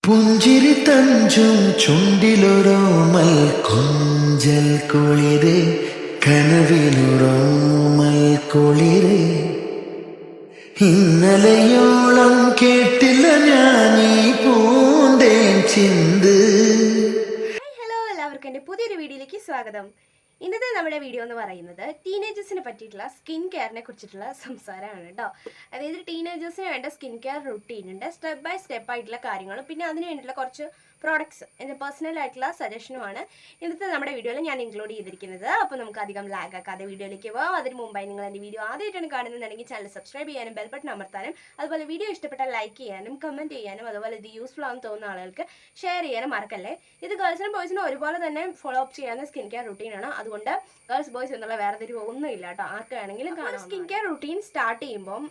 പുഞ്ചിരി തഞ്ചും ചുണ്ടിലൊരോമൽ കൊഞ്ചൽ കുളിരേ കനവിലൊരോമൽ കുളിരേ ഇന്നലെയോളം കേട്ടില്ല ഞാനീ പൂന്തേൻ ചിന്ത്. ഹലോ, എല്ലാവർക്കും എൻ്റെ പുതിയൊരു വീഡിയോയിലേക്ക് സ്വാഗതം. ഇന്നത്തെ നമ്മുടെ വീഡിയോ എന്ന് പറയുന്നത് ടീനേജേഴ്സിനെ പറ്റിയിട്ടുള്ള സ്കിൻ കെയറിനെ കുറിച്ചിട്ടുള്ള സംസാരമാണ് കേട്ടോ. അതായത് ടീനേജേഴ്സിന് വേണ്ട സ്കിൻ കെയർ റുട്ടീൻ ഉണ്ട്, സ്റ്റെപ്പ് ബൈ സ്റ്റെപ്പ് ആയിട്ടുള്ള കാര്യങ്ങളും പിന്നെ അതിന് വേണ്ടിയിട്ടുള്ള കുറച്ച് പ്രോഡക്ട്സ് എൻ്റെ പേഴ്സണൽ ആയിട്ടുള്ള സജഷനുമാണ് ഇന്നത്തെ നമ്മുടെ വീഡിയോയിൽ ഞാൻ ഇൻക്ലൂഡ് ചെയ്തിരിക്കുന്നത്. അപ്പോൾ നമുക്ക് അധികം ലാഗ് ആക്കാതെ വീഡിയോയിലേക്ക് പോകാം. അതിന് മുമ്പായി നിങ്ങൾ എൻ്റെ വീഡിയോ ആദ്യമായിട്ടാണ് കാണുന്നുണ്ടെങ്കിൽ ചാനൽ സബ്സ്ക്രൈബ് ചെയ്യാനും ബെൽ ബട്ടൺ അമർത്താനും അതുപോലെ വീഡിയോ ഇഷ്ടപ്പെട്ടാൽ ലൈക്ക് ചെയ്യാനും കമൻറ്റ് ചെയ്യാനും അതുപോലെ ഇത് യൂസ്ഫുൾ ആണെന്ന് തോന്നുന്ന ആളുകൾക്ക് ഷെയർ ചെയ്യാനും മറക്കല്ലേ. ഇത് ഗേൾസിനും ബോയ്സിനും ഒരുപോലെ തന്നെ ഫോളോ അപ്പ് ചെയ്യാവുന്ന സ്കിൻ കെയർ റുട്ടീനാണ്. അതുകൊണ്ട് ഗേൾസ് ബോയ്സ് എന്നുള്ള വേർതിരിവ് ഒന്നുമില്ല കേട്ടോ, ആർക്കാണെങ്കിലും കാണാം. സ്കിൻ കെയർ റുട്ടീൻ സ്റ്റാർട്ട് ചെയ്യുമ്പം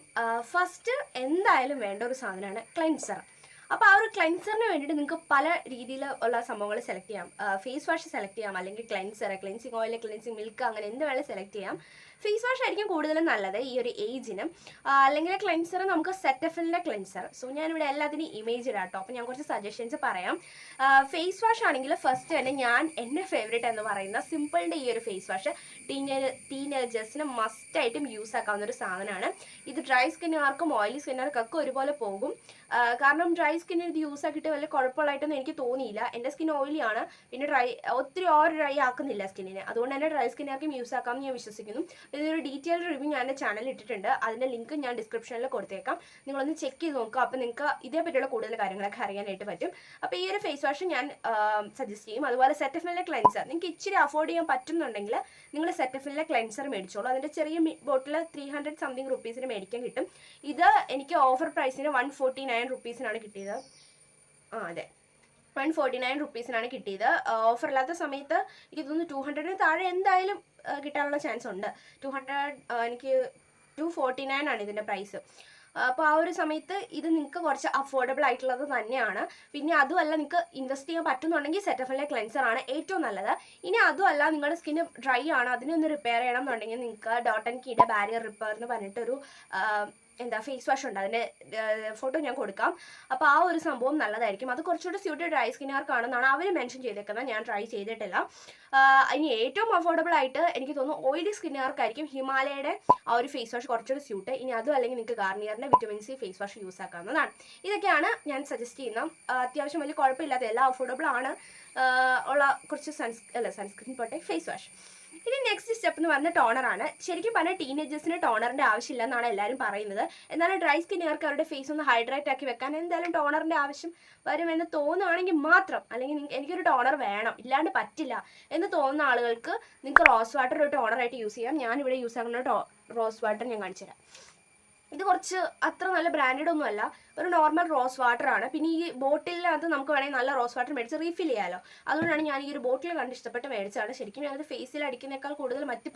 ഫസ്റ്റ് എന്തായാലും വേണ്ട ഒരു സാധനമാണ് ക്ലെൻസർ. അപ്പോൾ ആ ഒരു ക്ലെൻസറിന് വേണ്ടിയിട്ട് നിങ്ങൾക്ക് പല രീതിയിൽ ഉള്ള സംഭവങ്ങൾ സെലക്ട് ചെയ്യാം. ഫേസ് വാഷ് സെലക്ട് ചെയ്യാം, അല്ലെങ്കിൽ ക്ലെൻസിങ് ഓയിൽ, ക്ലെൻസിങ് മിൽക്ക്, അങ്ങനെ എന്ത് വേണമെങ്കിലും സെലക്ട് ചെയ്യാം. ഫേസ് വാഷ് ആയിരിക്കും കൂടുതലും നല്ലത് ഈ ഒരു ഏജിനും. അല്ലെങ്കിൽ ക്ലെൻസർ നമുക്ക് സെറ്റഫിലിൻ്റെ ക്ലെൻസർ. സോ ഞാനിവിടെ എല്ലാത്തിനും ഇമേജ് ഇടാം കേട്ടോ. അപ്പോൾ ഞാൻ കുറച്ച് സജഷൻസ് പറയാം. ഫേസ് വാഷ് ആണെങ്കിൽ ഫസ്റ്റ് തന്നെ എൻ്റെ ഫേവറേറ്റ് എന്ന് പറയുന്ന സിമ്പിളിൻ്റെ ഈ ഒരു ഫേസ് വാഷ് ടീനേജേഴ്സിന് മസ്റ്റായിട്ടും യൂസ് ആക്കാവുന്ന ഒരു സാധനമാണ്. ഇത് ഡ്രൈ സ്കിന്നുകാർക്കും ഓയിലി സ്കിന്നുകാർക്കൊക്കെ ഒരുപോലെ പോകും. കാരണം ഡ്രൈ സ്കിന്നിന് ഇത് യൂസ് ആക്കിയിട്ട് വലിയ കുഴപ്പമുള്ളതായിട്ടൊന്നും എനിക്ക് തോന്നിയില്ല. എൻ്റെ സ്കിൻ ഓയിലിയാണ്, പിന്നെ ഒത്തിരി ഡ്രൈ ആക്കുന്നില്ല സ്കിന്നിന്. അതുകൊണ്ട് തന്നെ ഡ്രൈ സ്കിന്നുകാർക്കും യൂസ് ആക്കാമെന്ന് ഞാൻ വിശ്വസിക്കുന്നു. ഇതൊരു ഡീറ്റെയിൽഡ് റിവ്യൂ ഞാൻ എൻ്റെ ചാനലിൽ ഇട്ടിട്ടുണ്ട്. അതിൻ്റെ ലിങ്ക് ഞാൻ ഡിസ്ക്രിപ്ഷനിൽ കൊടുത്തേക്കാം. നിങ്ങളൊന്ന് ചെക്ക് ചെയ്ത് നോക്കുക. അപ്പോൾ നിങ്ങൾക്ക് ഇതേപറ്റിയുള്ള കൂടുതൽ കാര്യങ്ങളൊക്കെ അറിയാനായിട്ട് പറ്റും. അപ്പോൾ ഈ ഒരു ഫേസ് വാഷ് ഞാൻ സജസ്റ്റ് ചെയ്യും. അതുപോലെ സെറ്റഫിലിൻ്റെ ക്ലെൻസർ നിങ്ങൾക്ക് ഇച്ചിരി അഫോർഡ് ചെയ്യാൻ പറ്റുന്നുണ്ടെങ്കിൽ നിങ്ങൾ സെറ്റഫിലിൻ്റെ ക്ലെൻസർ മേടിച്ചോളൂ. അതിൻ്റെ ചെറിയ ബോട്ടിൽ 300 സംതിങ് റുപ്പീസിന് മേടിക്കാൻ കിട്ടും. ഇത് എനിക്ക് ഓഫർ പ്രൈസിന് 149 റുപ്പീസിനാണ് കിട്ടിയത്. അതെ, 149 റുപ്പീസിനാണ് കിട്ടിയത്. ഓഫർ ഇല്ലാത്ത സമയത്ത് എനിക്ക് തോന്നുന്നു 200 താഴെ എന്തായാലും കിട്ടാനുള്ള ചാൻസ് ഉണ്ട്. 200 എനിക്ക് 249 ആണ് ഇതിൻ്റെ പ്രൈസ്. അപ്പോൾ ആ ഒരു സമയത്ത് ഇത് നിങ്ങൾക്ക് കുറച്ച് അഫോർഡബിൾ ആയിട്ടുള്ളത് തന്നെയാണ്. പിന്നെ അതുമല്ല, നിങ്ങൾക്ക് ഇൻവെസ്റ്റ് ചെയ്യാൻ പറ്റുന്നുണ്ടെങ്കിൽ സെറ്റഫിലിൻ്റെ ക്ലെൻസർ ആണ് ഏറ്റവും നല്ലത്. ഇനി അതുമല്ല, നിങ്ങളുടെ സ്കിന്ന് ഡ്രൈ ആണ്, അതിനൊന്ന് റിപ്പയർ ചെയ്യണം എന്നുണ്ടെങ്കിൽ നിങ്ങൾക്ക് ഡോട്ട് ആൻഡ് കീയുടെ ബാരിയർ റിപ്പയർ എന്ന് പറഞ്ഞിട്ടൊരു ഫേസ് വാഷ് ഉണ്ട്. അതിൻ്റെ ഫോട്ടോ ഞാൻ കൊടുക്കാം. അപ്പോൾ ആ ഒരു സംഭവം നല്ലതായിരിക്കും. അത് കുറച്ചുകൂടി സ്യൂട്ടഡ് ഡ്രൈ സ്കിന്നുകാർക്കാണെന്നാണ് അവർ മെൻഷൻ ചെയ്തേക്കുന്നത്. ഞാൻ ട്രൈ ചെയ്തിട്ടില്ല. ഇനി ഏറ്റവും അഫോർഡബിൾ ആയിട്ട് എനിക്ക് തോന്നുന്നു ഓയിലി സ്കിന്നുകാർക്കായിരിക്കും ഹിമാലയയുടെ ആ ഒരു ഫേസ് വാഷ് കുറച്ചുകൂടി സ്യൂട്ട്. ഇനി അതും അല്ലെങ്കിൽ നിങ്ങൾക്ക് ഗാർണിയറിൻ്റെ vitamin C face wash use ആക്കാവുന്നതാണ്. ഇതൊക്കെയാണ് ഞാൻ സജസ്റ്റ് ചെയ്യുന്ന അത്യാവശ്യം വലിയ കുഴപ്പമില്ലാത്ത എല്ലാം അഫോർഡബിൾ ആണ് ഉള്ള കുറച്ച് സൺസ്ക്രീൻ പോട്ടെ ഫേസ് വാഷ്. ഇനി നെക്സ്റ്റ് സ്റ്റെപ്പ് എന്ന് പറഞ്ഞ ടോണറാണ്. ശരിക്കും പറഞ്ഞാൽ ടീനേജേഴ്സിന് ടോണറിൻ്റെ ആവശ്യമില്ല എന്നാണ് എല്ലാവരും പറയുന്നത്. എന്നാലും ഡ്രൈ സ്കിന്നുകാർക്ക് അവരുടെ ഫേസ് ഒന്ന് ഹൈഡ്രേറ്റ് ആക്കി വെക്കാൻ എന്തായാലും ടോണറിൻ്റെ ആവശ്യം വരുമെന്ന് തോന്നുകയാണെങ്കിൽ മാത്രം, അല്ലെങ്കിൽ എനിക്കൊരു ടോണർ വേണം, ഇല്ലാണ്ട് പറ്റില്ല എന്ന് തോന്നുന്ന ആളുകൾക്ക് നിങ്ങൾക്ക് റോസ് വാട്ടർ ഒരു ടോണറായിട്ട് യൂസ് ചെയ്യാം. ഞാനിവിടെ യൂസ് ആക്കുന്ന റോസ് വാട്ടർ ഞാൻ കാണിച്ചു തരാം. ഇത് കുറച്ച് അത്ര നല്ല ബ്രാൻഡഡ് ഒന്നുമല്ല, ഒരു നോർമൽ റോസ് വാട്ടർ ആണ്. പിന്നെ ഈ ബോട്ടിലിനകത്ത് നമുക്ക് വേണമെങ്കിൽ നല്ല റോസ് വാട്ടർ മേടിച്ച് റീഫിൽ ചെയ്യാമല്ലോ. അതുകൊണ്ടാണ് ഞാൻ ഈ ഒരു ബോട്ടിൽ കണ്ട് ഇഷ്ടപ്പെട്ട് മേടിച്ചതാണ്. ശരിക്കും ഞാനത് ഫേസിൽ അടിക്കുന്നേക്കാൾ കൂടുതൽ മറ്റ്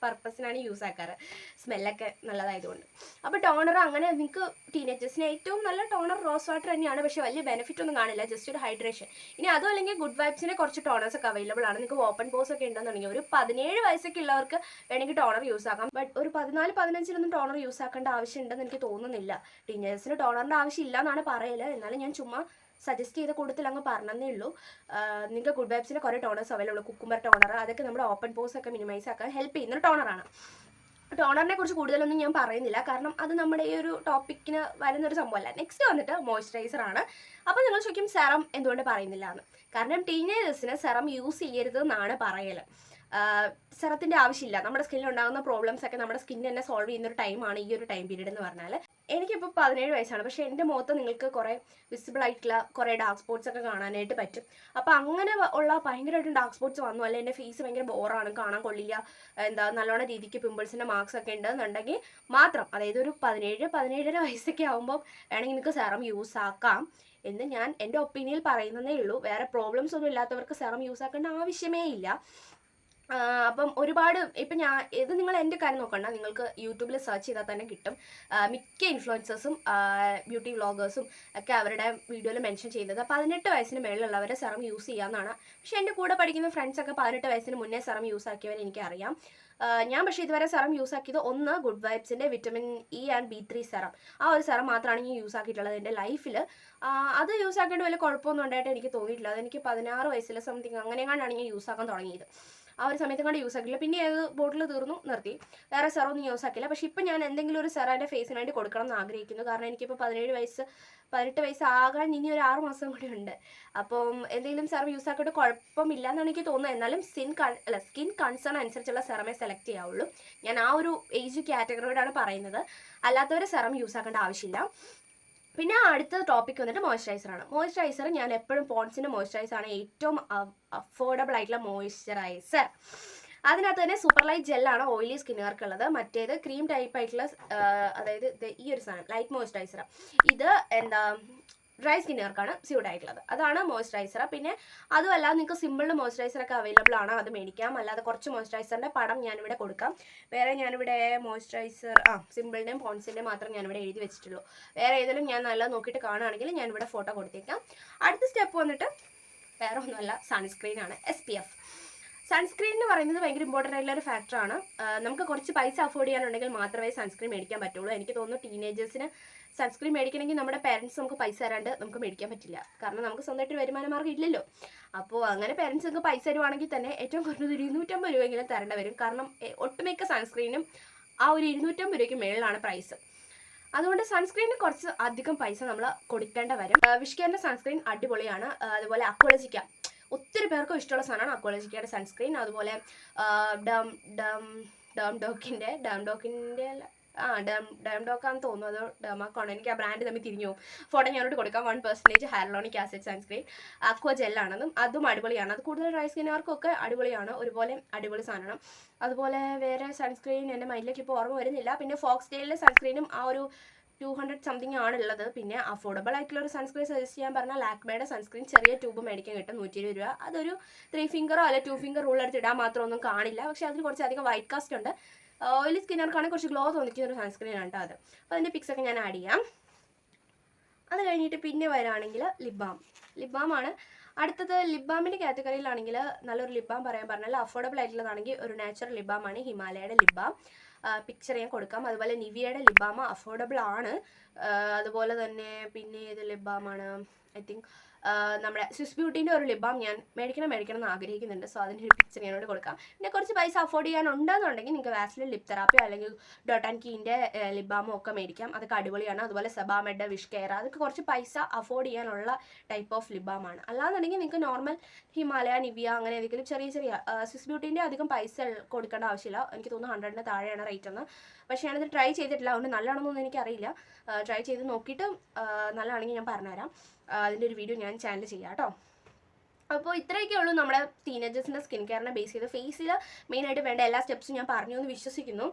പർപ്പസിനാണ് യൂസ് ആക്കാറ്, സ്മെല്ലൊക്കെ നല്ലതായതുകൊണ്ട്. അപ്പോൾ ടോണർ അങ്ങനെ നിങ്ങൾക്ക് ടീനേജേഴ്സിന് ഏറ്റവും നല്ല ടോണർ റോസ് വാട്ടർ തന്നെയാണ്. പക്ഷേ വലിയ ബെനിഫിറ്റ് ഒന്നും കാണില്ല, ജസ്റ്റ് ഒരു ഹൈഡ്രേഷൻ. ഇനി അതും അല്ലെങ്കിൽ ഗുഡ് വൈബ്സിൻ്റെ കുറച്ച് ടോണേഴ്സ് ഒക്കെ അവൈലബിൾ ആണ്. നിങ്ങൾക്ക് ഓപ്പൺ പോസ് ഒക്കെ ഉണ്ടെന്നുണ്ടെങ്കിൽ ഒരു 17 വയസ്സൊക്കെ ഉള്ളവർക്ക് വേണമെങ്കിൽ ടോണർ യൂസ് ആക്കാം. ബട്ട് ഒരു 14-15 ടോണർ യൂസ് ആക്കേണ്ട ആവശ്യമുണ്ടെന്ന് എനിക്ക് തോന്നുന്നില്ല. ടീനേജേഴ്സിന് ടോണറിൻ്റെ ആവശ്യമില്ല എന്നാണ് പറയല്. എന്നാലും ഞാൻ ചുമ്മാ സജസ്റ്റ് ചെയ്ത കൂട്ടത്തിൽ അങ്ങ് പറഞ്ഞതേ ഉള്ളൂ. നിങ്ങൾക്ക് ഗുഡ് വൈബ്സിൻ്റെ കുറേ ടോണേഴ്സ് അവൈലബിൾ, കുക്കുംബർ ടോണർ, അതൊക്കെ നമ്മുടെ ഓപ്പൺ പോസ് ഒക്കെ മിനിമൈസ് ആക്കാൻ ഹെൽപ്പ് ചെയ്യുന്നൊരു ടോണറാണ്. ടോണറിനെ കുറിച്ച് കൂടുതലൊന്നും ഞാൻ പറയുന്നില്ല, കാരണം അത് നമ്മുടെ ഈ ഒരു ടോപ്പിക്കിന് വരുന്നൊരു സംഭവമല്ല. നെക്സ്റ്റ് വന്നിട്ട് മോയ്സ്ചറൈസർ ആണ്. അപ്പോൾ നിങ്ങൾ ചോദിക്കും സെറം എന്തുകൊണ്ട് പറയുന്നില്ല എന്ന്. കാരണം ടീനേജേഴ്സിന് സെറം യൂസ് ചെയ്യരുത് എന്നാണ് പറയല്. സെറത്തിൻ്റെ ആവശ്യമില്ല. നമ്മുടെ സ്കിന്നിൽ ഉണ്ടാകുന്ന പ്രോബ്ലംസ് ഒക്കെ നമ്മുടെ സ്കിൻ തന്നെ സോൾവ് ചെയ്യുന്ന ഒരു ടൈമാണ് ഈ ഒരു ടൈം പീരീഡ് എന്ന് പറഞ്ഞാൽ. എനിക്കിപ്പോൾ 17 വയസ്സാണ്, പക്ഷേ എൻ്റെ മുഖത്ത് നിങ്ങൾക്ക് കുറേ വിസിബിൾ ആയിട്ടുള്ള കുറേ ഡാർക്ക് സ്പോട്ട്സ് ഒക്കെ കാണാനായിട്ട് പറ്റും. അപ്പോൾ അങ്ങനെ ഉള്ള ഭയങ്കരമായിട്ടും ഡാർക്ക് സ്പോട്ട്സ് വന്നു, അല്ലെങ്കിൽ എൻ്റെ ഫേസ് ഭയങ്കര ബോറാണ്, കാണാൻ കൊള്ളില്ല, നല്ലോണം രീതിക്ക് പിമ്പിൾസിൻ്റെ മാർക്സ് ഒക്കെ ഉണ്ടെന്നുണ്ടെങ്കിൽ മാത്രം, അതായത് ഒരു 17-17.5 വയസ്സൊക്കെ ആകുമ്പോൾ വേണമെങ്കിൽ നിങ്ങൾക്ക് സെറം യൂസ് ആക്കാം എന്ന് ഞാൻ എൻ്റെ ഒപ്പീനിയൻ പറയുന്നതേ ഉള്ളൂ. വേറെ പ്രോബ്ലംസ് ഒന്നും ഇല്ലാത്തവർക്ക് സെറം യൂസ് ആക്കേണ്ട ആവശ്യമേ ഇല്ല. അപ്പം ഒരുപാട് ഇപ്പം ഇത് നിങ്ങൾ എൻ്റെ കാര്യം നോക്കണ്ട, നിങ്ങൾക്ക് യൂട്യൂബിൽ സെർച്ച് ചെയ്താൽ തന്നെ കിട്ടും. മിക്ക ഇൻഫ്ലുവൻസേഴ്സും ബ്യൂട്ടി വ്ളോഗേഴ്സും ഒക്കെ അവരുടെ വീഡിയോയിൽ മെൻഷൻ ചെയ്യുന്നത് 18 വയസ്സിന് മേളിലുള്ളവരെ സെറം യൂസ് ചെയ്യാമെന്നാണ്. പക്ഷേ എൻ്റെ കൂടെ പഠിക്കുന്ന ഫ്രണ്ട്സൊക്കെ 18 വയസ്സിന് മുന്നേ സെറം യൂസ് ആക്കിയവരെ എനിക്കറിയാം. ഞാൻ പക്ഷേ ഇതുവരെ സെറം യൂസ് ആക്കിയത് ഒന്ന് ഗുഡ് വൈബ്സിൻ്റെ vitamin E and B3 serum. ആ ഒരു സെറം മാത്രമാണ് ഞാൻ യൂസ് ആക്കിയിട്ടുള്ളത് എൻ്റെ ലൈഫിൽ. അത് യൂസ് ആക്കേണ്ട വലിയ കുഴപ്പമൊന്നും ഉണ്ടായിട്ട് എനിക്ക് തോന്നിയിട്ടില്ല. അതെനിക്ക് 16 വയസ്സിൽ സംതിങ് അങ്ങനെയെങ്ങാണ്ടാണ് ഞാൻ യൂസ് ആക്കാൻ തുടങ്ങിയത്. ആ ഒരു സമയത്ത് കൊണ്ട് യൂസ് ആക്കില്ല. പിന്നെ അത് ബോട്ടിൽ തീർന്നു, നിർത്തി. വേറെ സെറം ഒന്നും യൂസ് ആക്കില്ല. പക്ഷേ ഇപ്പം ഞാൻ എന്തെങ്കിലും ഒരു സെറം എൻ്റെ ഫേസിന് വേണ്ടി കൊടുക്കണം എന്ന് ആഗ്രഹിക്കുന്നു. കാരണം എനിക്കിപ്പോൾ 18 വയസ്സാകാൻ ഇനി ഒരു 6 മാസം കൂടി ഉണ്ട്. അപ്പം എന്തെങ്കിലും സെറം യൂസ് ആക്കിയിട്ട് കുഴപ്പമില്ല എന്നാണ് എനിക്ക് തോന്നുന്നത്. എന്നാലും സ്കിൻ കൺസേൺ അനുസരിച്ചുള്ള സെറമേ സെലക്ട് ചെയ്യാവുള്ളൂ. ഞാൻ ആ ഒരു ഏജ് കാറ്റഗറിയോടാണ് പറയുന്നത്. അല്ലാത്തവരെ സെറം യൂസ് ആക്കേണ്ട ആവശ്യമില്ല. പിന്നെ അടുത്ത ടോപ്പിക് വന്നിട്ട് മോയ്സ്ചറൈസറാണ്. മോയ്സ്ചറൈസർ ഞാൻ എപ്പോഴും പോൺസിൻ്റെ മോയ്സ്ചറൈസറാണ് ഏറ്റവും അഫോർഡബിൾ ആയിട്ടുള്ള മോയ്സ്ചറൈസർ. അതിനകത്ത് തന്നെ സൂപ്പർ ലൈറ്റ് ജെല്ലാണ് ഓയിലി സ്കിന്നുകാർക്കുള്ളത്. മറ്റേത് ക്രീം ടൈപ്പ് ആയിട്ടുള്ള, അതായത് ഈ ഒരു സാധനം ലൈറ്റ് മോയ്സ്ചറൈസർ. ഇത് ഡ്രൈ സ്കിന്നുകാർക്കാണ് സ്യൂട്ട് ആയിട്ടുള്ളത്. അതാണ് മോയ്സ്ചറൈസർ. പിന്നെ അതുമല്ല നിങ്ങൾക്ക് സിമ്പിളിൻ്റെ മോയ്സ്ചറൈസറൊക്കെ അവൈലബിൾ ആണ്, അത് മേടിക്കാം. അല്ലാതെ കുറച്ച് മോയ്സ്ചറൈസറിൻ്റെ പടം ഞാനിവിടെ കൊടുക്കാം. വേറെ ഞാനിവിടെ മോയ്സ്ചറൈസർ സിമ്പിളിൻ്റെയും പോൺസിൻ്റെയും മാത്രം ഞാനിവിടെ എഴുതി വെച്ചിട്ടുള്ളൂ. വേറെ ഏതെങ്കിലും ഞാൻ നല്ല നോക്കിയിട്ട് കാണുകയാണെങ്കിൽ ഞാനിവിടെ ഫോട്ടോ കൊടുത്തേക്കാം. അടുത്ത സ്റ്റെപ്പ് വന്നിട്ട് വേറെ ഒന്നുമല്ല, സൺസ്ക്രീനാണ്. SPF സൺസ്ക്രീൻ എന്ന് പറയുന്നത് ഭയങ്കര ഇമ്പോർട്ടൻ്റ് ആയിട്ടുള്ള ഒരു ഫാക്ടറാണ്. നമുക്ക് കുറച്ച് പൈസ അഫോർഡ് ചെയ്യാനുണ്ടെങ്കിൽ മാത്രമേ സൺസ്ക്രീൻ മേടിക്കാൻ പറ്റുള്ളൂ. എനിക്ക് തോന്നുന്നു ടീനേജേഴ്സിന് സൺസ്ക്രീൻ മേടിക്കണമെങ്കിൽ നമ്മുടെ പേരൻസ് നമുക്ക് പൈസ തരാണ്ട് നമുക്ക് മേടിക്കാൻ പറ്റില്ല. കാരണം നമുക്ക് സ്വന്തമായിട്ട് വരുമാന മാർഗ്ഗം ഇല്ലല്ലോ. അപ്പോൾ അങ്ങനെ പേരൻസ് നമുക്ക് പൈസ തരുവാണെങ്കിൽ തന്നെ ഏറ്റവും കുറഞ്ഞത് 250 രൂപയെങ്കിലും തരേണ്ടി വരും. കാരണം ഒട്ടുമിക്ക സൺസ്ക്രീനും ആ ഒരു 250 രൂപയ്ക്ക് മേളിലാണ് പ്രൈസ്. അതുകൊണ്ട് സൺസ്ക്രീനിന് കുറച്ച് അധികം പൈസ നമ്മൾ കൊടുക്കേണ്ട വരും. വിഷ്കെയറിൻ്റെ സൺസ്ക്രീൻ അടിപൊളിയാണ്. അതുപോലെ അക്വാളജിക്ക ഒത്തിരി പേർക്കും ഇഷ്ടമുള്ള സാധനമാണ് അക്വാളജിക്കയുടെ സൺസ്ക്രീൻ. അതുപോലെ ഡാംഡോക്കാന്ന് തോന്നുന്നു, അതോ ഡെമാക്കോണോ, എനിക്ക് ആ ബ്രാൻഡ് തമ്മിൽ തിരിഞ്ഞു പോകും. ഫോട്ടോ ഞാനോട് കൊടുക്കാം. 1% ഹൈറലോണിക് ആസിഡ് സൺസ്ക്രീൻ അക്വ ജെല്ലാണതും, അതും അടിപൊളിയാണ്. അത് കൂടുതൽ ഡ്രൈ സ്കിന്നുകാർക്കൊക്കെ അടിപൊളിയാണ്, ഒരുപോലെ അടിപൊളി സാധനം. അതുപോലെ വേറെ സൺസ്ക്രീൻ എൻ്റെ മൈൻഡിലേക്ക് ഇപ്പോൾ ഓർമ്മ വരുന്നില്ല. പിന്നെ ഫോക്സ്ടെയിലിലെ സൺസ്ക്രീനും ആ ഒരു 200 സംതിങ് ആണുള്ളത്. പിന്നെ അഫോർഡബിൾ ആയിട്ടുള്ള ഒരു സൺസ്ക്രീൻ സജസ്റ്റ് ചെയ്യാൻ പറഞ്ഞാൽ ലാക്മേയുടെ സൺസ്ക്രീൻ ചെറിയ ട്യൂബ് മേടിക്കാൻ കിട്ടും 120 രൂപ. അതൊരു 3 ഫിംഗറോ അല്ല 2 ഫിംഗർ റൂൾ എടുത്ത് ഇടാൻ മാത്രമൊന്നും കാണില്ല. പക്ഷേ അതിന് കുറച്ചധികം വൈറ്റ് കാസ്റ്റ് ഉണ്ട്. ഓയിലി സ്കിന്നർക്കാണെങ്കിൽ കുറച്ച് ഗ്ലോ തോന്നിക്കുന്ന ഒരു സൺസ്ക്രീനാണ് കേട്ടോ അത്. അപ്പോൾ അതിൻ്റെ പിക്സൊക്കെ ഞാൻ ആഡ് ചെയ്യാം. അത് കഴിഞ്ഞിട്ട് പിന്നെ വരാണെങ്കിൽ ലിപ് ബാമാണ് അടുത്തത്. ലിപ് ബാമിൻ്റെ കാറ്റഗറിയിലാണെങ്കിൽ നല്ലൊരു ലിപ് ബാം പറയാൻ പറഞ്ഞാൽ അഫോർഡബിൾ ആയിട്ടുള്ളതാണെങ്കിൽ ഒരു നാച്ചുറൽ ലിപ് ബാമാണ് ഹിമാലയയുടെ ലിപ് ബാം. പിക്ചർ ഞാൻ കൊടുക്കാം. അതുപോലെ നിവിയയുടെ ലിപ് ബാം അഫോർഡബിൾ ആണ്. അതുപോലെ തന്നെ പിന്നെ ഏത് ലിപ് ബാമാണ്, ഐ തിങ്ക് നമ്മുടെ സ്വിസ് ബ്യൂട്ടീൻ്റെ ഒരു ലിപ് ബാം ഞാൻ മേടിക്കണം എന്ന് ആഗ്രഹിക്കുന്നുണ്ട്. സോ അതിൻ്റെ ഒരു പിക്ചർ ഞാനോട് കൊടുക്കാം. പിന്നെ കുറച്ച് പൈസ അഫോർഡ് ചെയ്യാനുണ്ടെന്നുണ്ടെങ്കിൽ നിങ്ങൾക്ക് വാസ്ലിൻ ലിപ് തെറാപ്പിയോ അല്ലെങ്കിൽ ഡോട്ട് ആൻഡ് കീൻ്റെ ലിപ് ബാമോ ഒക്കെ മേടിക്കാം. അതൊക്കെ അടിപൊളിയാണ്. അതുപോലെ സെബാമെഡ്, വിഷ്കെയർ, അതൊക്കെ കുറച്ച് പൈസ അഫോർഡ് ചെയ്യാനുള്ള ടൈപ്പ് ഓഫ് ലിപ് ബാമാണ്. അല്ലാന്നുണ്ടെങ്കിൽ നിങ്ങൾക്ക് നോർമൽ ഹിമാലയ, നിവിയ അങ്ങനെ ഏതെങ്കിലും ചെറിയ സ്വിസ് ബ്യൂട്ടീൻ്റെ അധികം പൈസ കൊടുക്കേണ്ട ആവശ്യമില്ല. എനിക്ക് തോന്നുന്നു 100ന് താഴെയാണ് റേറ്റ് എന്ന്. പക്ഷേ ഞാനത് ട്രൈ ചെയ്തിട്ടില്ല, അതുകൊണ്ട് നല്ലതാണെന്നൊന്നും എനിക്കറിയില്ല. ട്രൈ ചെയ്ത് നോക്കിയിട്ട് നല്ലതാണെങ്കിൽ ഞാൻ പറഞ്ഞുതരാം. അതിൻ്റെ ഒരു വീഡിയോ ഞാൻ ചാനൽ ചെയ്യാം കേട്ടോ. അപ്പോൾ ഇത്രയൊക്കെ ഉള്ളൂ നമ്മുടെ ടീനേജേഴ്സിൻ്റെ സ്കിൻ കെയറിനെ ബേസ് ചെയ്ത്. ഫേസിൽ മെയിനായിട്ട് വേണ്ട എല്ലാ സ്റ്റെപ്സും ഞാൻ പറഞ്ഞു എന്ന് വിശ്വസിക്കുന്നു.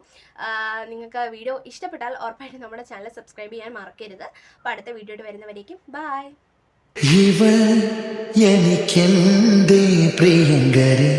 നിങ്ങൾക്ക് വീഡിയോ ഇഷ്ടപ്പെട്ടാൽ ഉറപ്പായിട്ടും നമ്മുടെ ചാനൽ സബ്സ്ക്രൈബ് ചെയ്യാൻ മറക്കരുത്. അപ്പോൾ അടുത്ത വീഡിയോ ആയിട്ട് വരുന്നവരേക്കും ബൈ. ഇവൾ എനിക്കെന്തേ പ്രിയങ്കരേ